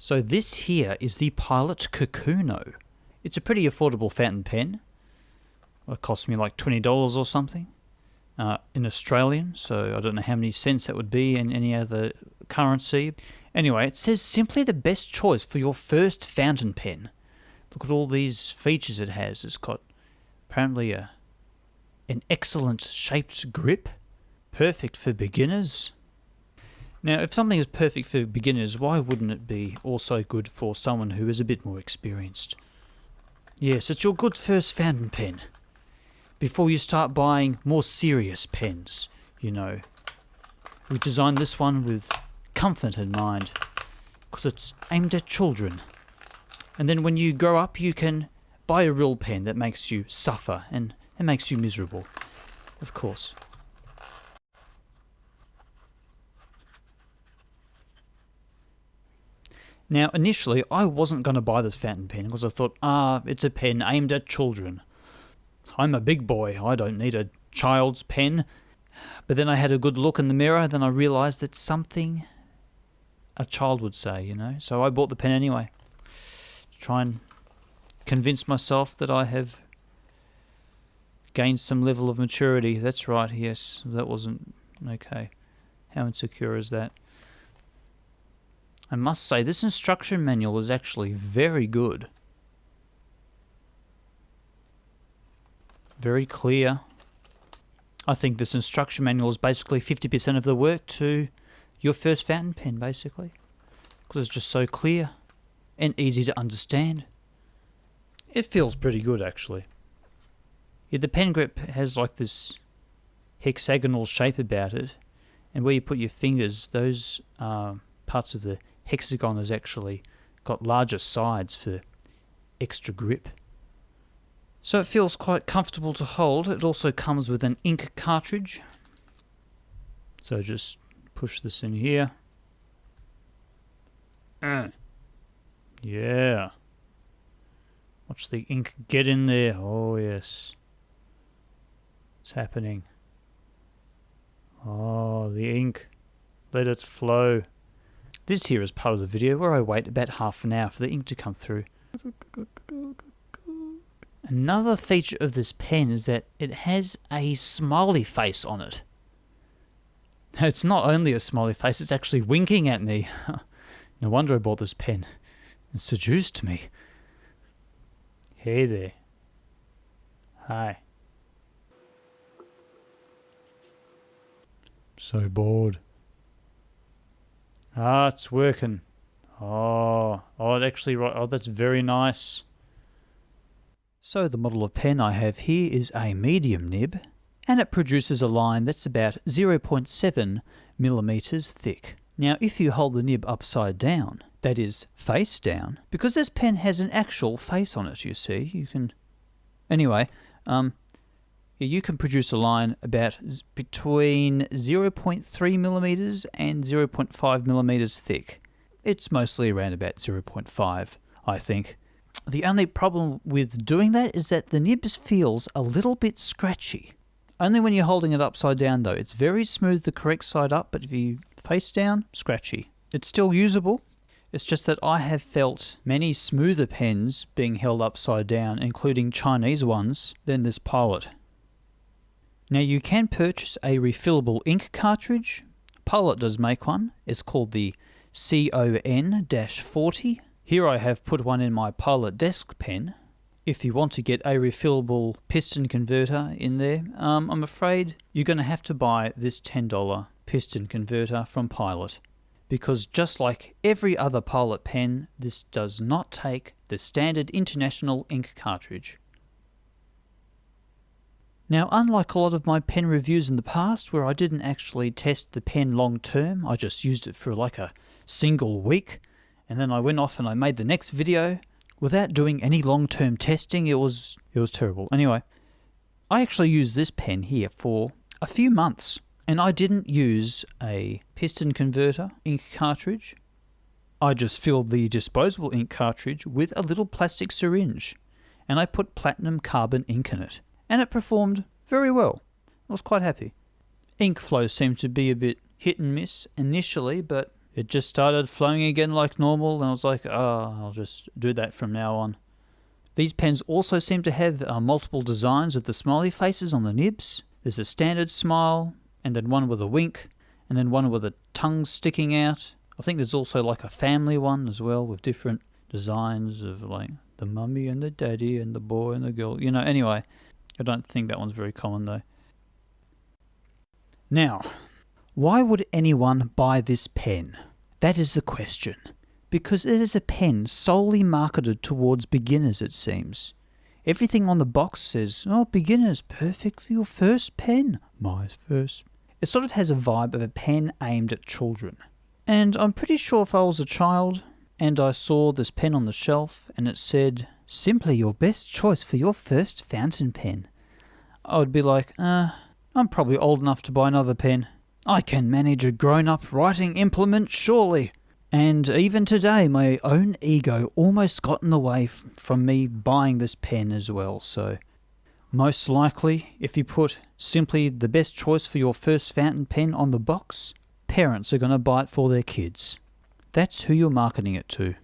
So this here is the Pilot Kakuno. It's a pretty affordable fountain pen. It cost me like $20 or something in Australian, so I don't know how many cents that would be in any other currency. Anyway, it says simply the best choice for your first fountain pen. Look at all these features it has. It's got apparently an excellent shaped grip, perfect for beginners. Now, if something is perfect for beginners, why wouldn't it be also good for someone who is a bit more experienced? Yes, it's your good first fountain pen. Before you start buying more serious pens, you know. We designed this one with comfort in mind, because it's aimed at children. And then when you grow up, you can buy a real pen that makes you suffer and makes you miserable, of course. Now, initially, I wasn't going to buy this fountain pen because I thought, it's a pen aimed at children. I'm a big boy, I don't need a child's pen. But then I had a good look in the mirror, then I realised it's something a child would say, you know. So I bought the pen anyway, to try and convince myself that I have gained some level of maturity. That's right, yes, that wasn't okay. How insecure is that? I must say, this instruction manual is actually very good. Very clear. I think this instruction manual is basically 50% of the work to your first fountain pen, basically. Because it's just so clear and easy to understand. It feels pretty good, actually. Yeah, the pen grip has like this hexagonal shape about it. And where you put your fingers, those parts of the hexagon has actually got larger sides for extra grip. So it feels quite comfortable to hold. It also comes with an ink cartridge. So just push this in here. Yeah. Watch the ink get in there. Oh yes. It's happening. Oh, the ink. Let it flow. This here is part of the video where I wait about half an hour for the ink to come through. Another feature of this pen is that it has a smiley face on it. It's not only a smiley face, it's actually winking at me. No wonder I bought this pen. It seduced me. Hey there. Hi. So bored. It's working. Oh, it actually, that's very nice. So the model of pen I have here is a medium nib, and it produces a line that's about 0.7 millimeters thick. Now, if you hold the nib upside down, that is face down, because this pen has an actual face on it, you see, you can... Anyway, you can produce a line about between 0.3 millimeters and 0.5 millimeters thick. It's mostly around about 0.5, I think. The only problem with doing that is that the nib feels a little bit scratchy. Only when you're holding it upside down though. It's very smooth the correct side up, but if you face down, scratchy. It's still usable. It's just that I have felt many smoother pens being held upside down, including Chinese ones, than this Pilot. Now you can purchase a refillable ink cartridge. Pilot does make one. It's called the CON-40. Here I have put one in my Pilot desk pen. If you want to get a refillable piston converter in there, I'm afraid you're going to have to buy this $10 piston converter from Pilot. Because just like every other Pilot pen, this does not take the standard international ink cartridge. Now, unlike a lot of my pen reviews in the past where I didn't actually test the pen long term, I just used it for like a single week, and then I went off and I made the next video without doing any long-term testing. It was terrible. Anyway, I actually used this pen here for a few months, and I didn't use a piston converter ink cartridge. I just filled the disposable ink cartridge with a little plastic syringe, and I put platinum carbon ink in it, and it performed very well. I was quite happy. Ink flow seemed to be a bit hit and miss initially, but it just started flowing again like normal, and I was like, oh, I'll just do that from now on. These pens also seem to have multiple designs of the smiley faces on the nibs. There's a standard smile, and then one with a wink, and then one with a tongue sticking out. I think there's also like a family one as well with different designs of like the mummy and the daddy and the boy and the girl. Anyway, I don't think that one's very common though. Now, why would anyone buy this pen? That is the question. Because it is a pen solely marketed towards beginners, it seems. Everything on the box says, oh, beginners, perfect for your first pen. My first. It sort of has a vibe of a pen aimed at children. And I'm pretty sure if I was a child and I saw this pen on the shelf and it said, simply your best choice for your first fountain pen, I would be like, I'm probably old enough to buy another pen. I can manage a grown-up writing implement, surely. And even today, my own ego almost got in the way from me buying this pen as well. So most likely, if you put simply the best choice for your first fountain pen on the box, parents are going to buy it for their kids. That's who you're marketing it to.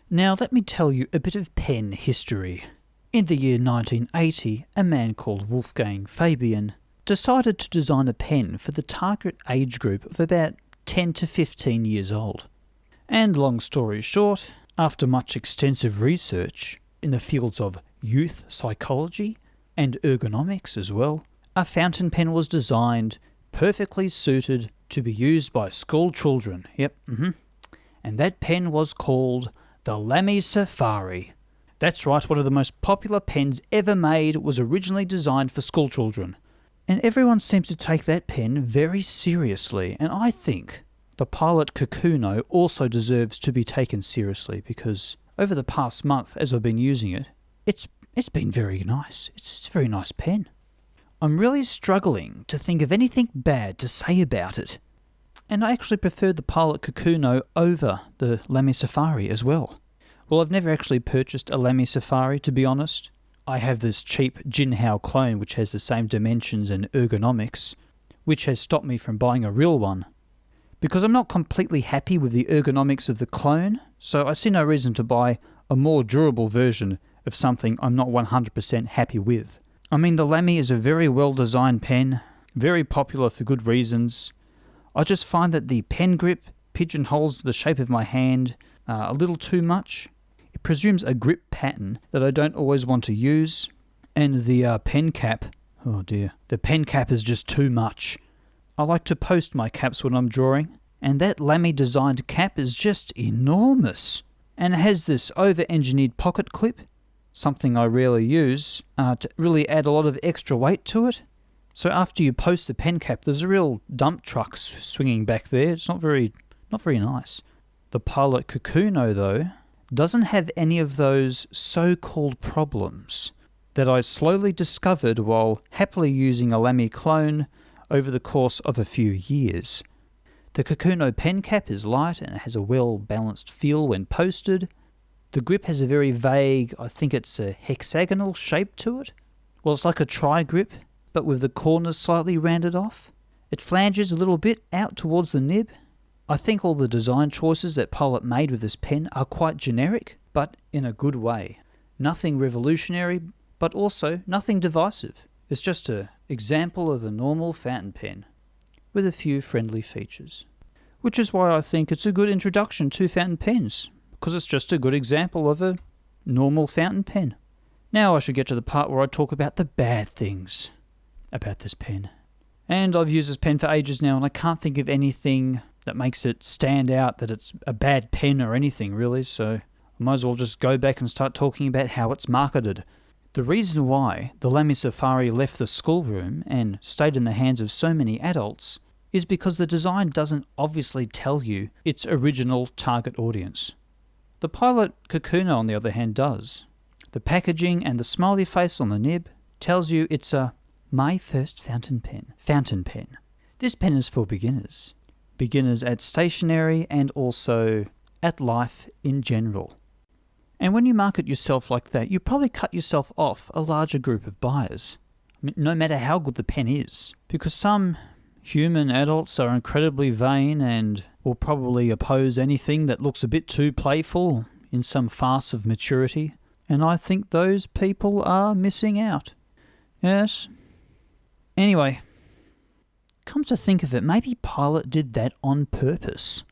Now let me tell you a bit of pen history. In the year 1980, a man called Wolfgang Fabian decided to design a pen for the target age group of about 10 to 15 years old. And long story short, after much extensive research in the fields of youth psychology and ergonomics as well, a fountain pen was designed perfectly suited to be used by school children. And that pen was called the Lamy Safari. That's right, one of the most popular pens ever made was originally designed for school children. And everyone seems to take that pen very seriously, and I think the Pilot Kakuno also deserves to be taken seriously because over the past month, as I've been using it, it's been very nice. It's a very nice pen. I'm really struggling to think of anything bad to say about it. And I actually prefer the Pilot Kakuno over the Lamy Safari as well. Well, I've never actually purchased a Lamy Safari, to be honest. I have this cheap Jinhao clone which has the same dimensions and ergonomics, which has stopped me from buying a real one. Because I'm not completely happy with the ergonomics of the clone, so I see no reason to buy a more durable version of something I'm not 100% happy with. I mean, the Lamy is a very well-designed pen, very popular for good reasons. I just find that the pen grip pigeonholes the shape of my hand a little too much. It presumes a grip pattern that I don't always want to use. And the pen cap, oh dear, the pen cap is just too much. I like to post my caps when I'm drawing, and that Lamy designed cap is just enormous. And it has this over-engineered pocket clip, something I rarely use, to really add a lot of extra weight to it. So after you post the pen cap, there's a real dump truck swinging back there. It's not very nice. The Pilot Kakuno, though, doesn't have any of those so-called problems that I slowly discovered while happily using a Lamy clone over the course of a few years. The Kakuno pen cap is light and it has a well-balanced feel when posted. The grip has a very vague, I think it's a hexagonal shape to it. Well, it's like a tri-grip, but with the corners slightly rounded off. It flanges a little bit out towards the nib. I think all the design choices that Pilot made with this pen are quite generic, but in a good way. Nothing revolutionary, but also nothing divisive. It's just an example of a normal fountain pen, with a few friendly features. Which is why I think it's a good introduction to fountain pens, because it's just a good example of a normal fountain pen. Now I should get to the part where I talk about the bad things about this pen. And I've used this pen for ages now, and I can't think of anything that makes it stand out that it's a bad pen or anything really, so I might as well just go back and start talking about how it's marketed. The reason why the Lamy Safari left the schoolroom and stayed in the hands of so many adults is because the design doesn't obviously tell you its original target audience. The Pilot Kakuno, on the other hand, does. The packaging and the smiley face on the nib tells you it's a my first fountain pen. This pen is for beginners. Beginners at stationery and also at life in general. And when you market yourself like that, you probably cut yourself off a larger group of buyers, no matter how good the pen is. Because some Human adults are incredibly vain and will probably oppose anything that looks a bit too playful in some farce of maturity, and I think those people are missing out. Yes. Anyway, come to think of it, maybe Pilot did that on purpose.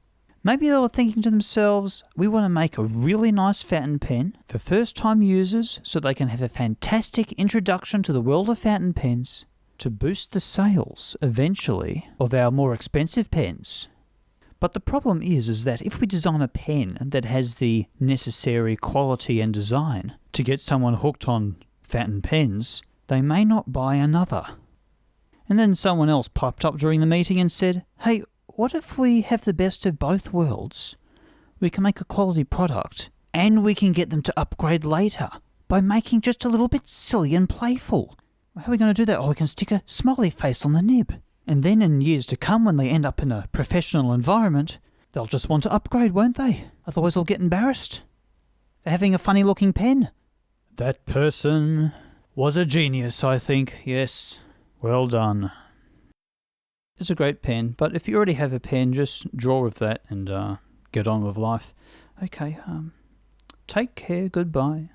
Maybe they were thinking to themselves, we want to make a really nice fountain pen for first-time users so they can have a fantastic introduction to the world of fountain pens to boost the sales, eventually, of our more expensive pens. But the problem is that if we design a pen that has the necessary quality and design to get someone hooked on fountain pens, they may not buy another. And then someone else piped up during the meeting and said, hey, what if we have the best of both worlds? We can make a quality product and we can get them to upgrade later by making just a little bit silly and playful. How are we going to do that? Oh, we can stick a smiley face on the nib. And then in years to come, when they end up in a professional environment, they'll just want to upgrade, won't they? Otherwise they'll get embarrassed for having a funny looking pen. That person was a genius, I think. Yes. Well done. It's a great pen, but if you already have a pen, just draw with that and get on with life. Okay, take care, goodbye.